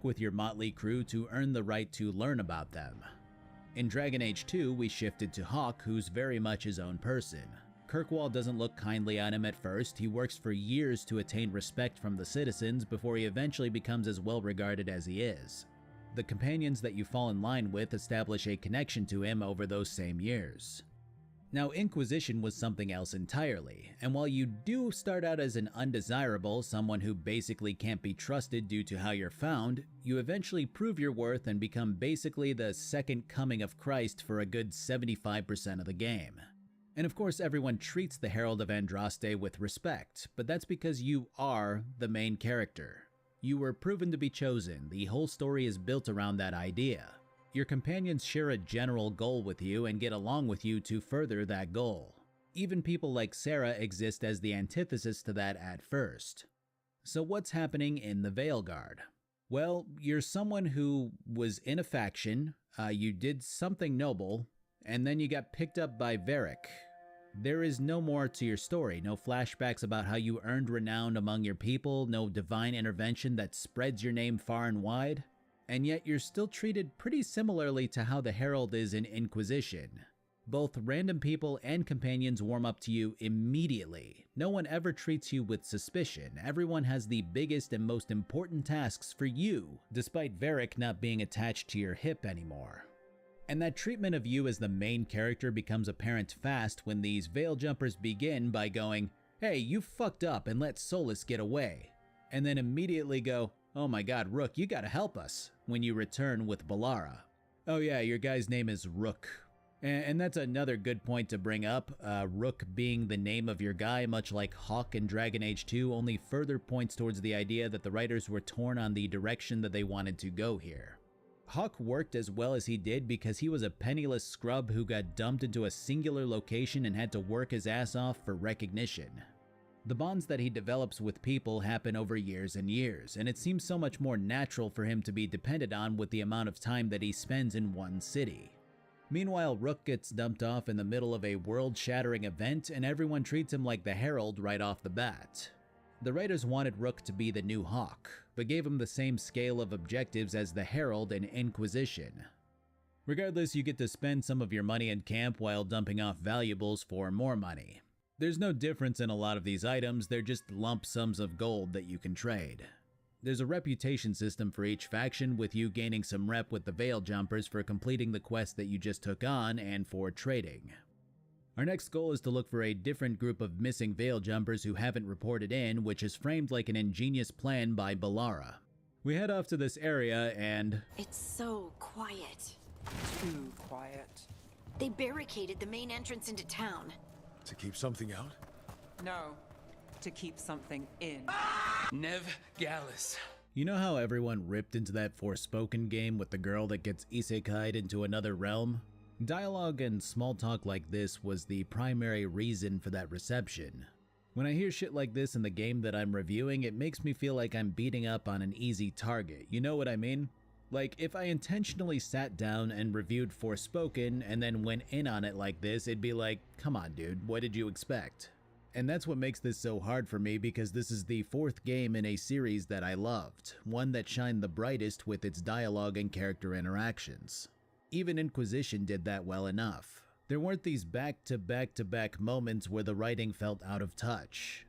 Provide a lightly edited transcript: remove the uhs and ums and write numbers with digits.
with your motley crew to earn the right to learn about them. In Dragon Age 2, we shifted to Hawke, who's very much his own person. Kirkwall doesn't look kindly on him at first. He works for years to attain respect from the citizens before he eventually becomes as well regarded as he is. The companions that you fall in line with establish a connection to him over those same years. Now, Inquisition was something else entirely, and while you do start out as an undesirable, someone who basically can't be trusted due to how you're found, you eventually prove your worth and become basically the second coming of Christ for a good 75% of the game. And of course, everyone treats the Herald of Andraste with respect, but that's because you are the main character. You were proven to be chosen. The whole story is built around that idea. Your companions share a general goal with you and get along with you to further that goal. Even people like Sarah exist as the antithesis to that at first. So what's happening in the Veilguard? Well, you're someone who was in a faction, you did something noble, and then you got picked up by Varric. There is no more to your story, no flashbacks about how you earned renown among your people, no divine intervention that spreads your name far and wide. And yet you're still treated pretty similarly to how the Herald is in Inquisition. Both random people and companions warm up to you immediately. No one ever treats you with suspicion. Everyone has the biggest and most important tasks for you, despite Varric not being attached to your hip anymore. And that treatment of you as the main character becomes apparent fast when these Veil Jumpers begin by going, "Hey, you fucked up and let Solus get away," and then immediately go, "Oh my god, Rook, you gotta help us," when you return with Balara. Oh yeah, your guy's name is Rook. And that's another good point to bring up. Rook being the name of your guy, much like Hawke in Dragon Age 2, only further points towards the idea that the writers were torn on the direction that they wanted to go here. Hawke worked as well as he did because he was a penniless scrub who got dumped into a singular location and had to work his ass off for recognition. The bonds that he develops with people happen over years and years, and it seems so much more natural for him to be depended on with the amount of time that he spends in one city. Meanwhile, Rook gets dumped off in the middle of a world-shattering event, and everyone treats him like the Herald right off the bat. The writers wanted Rook to be the new Hawke, but gave him the same scale of objectives as the Herald in Inquisition. Regardless, you get to spend some of your money in camp while dumping off valuables for more money. There's no difference in a lot of these items, they're just lump sums of gold that you can trade. There's a reputation system for each faction, with you gaining some rep with the Veil Jumpers for completing the quest that you just took on and for trading. Our next goal is to look for a different group of missing Veil Jumpers who haven't reported in, which is framed like an ingenious plan by Balara. We head off to this area and… It's so quiet. Too quiet. They barricaded the main entrance into town. To keep something out? No, to keep something in. Nev Gallus. You know how everyone ripped into that Forspoken game with the girl that gets isekai'd into another realm? Dialogue and small talk like this was the primary reason for that reception. When I hear shit like this in the game that I'm reviewing, it makes me feel like I'm beating up on an easy target, you know what I mean? Like, if I intentionally sat down and reviewed Forspoken and then went in on it like this, it'd be like, come on dude, what did you expect? And that's what makes this so hard for me, because this is the fourth game in a series that I loved, one that shined the brightest with its dialogue and character interactions. Even Inquisition did that well enough. There weren't these back-to-back-to-back moments where the writing felt out of touch.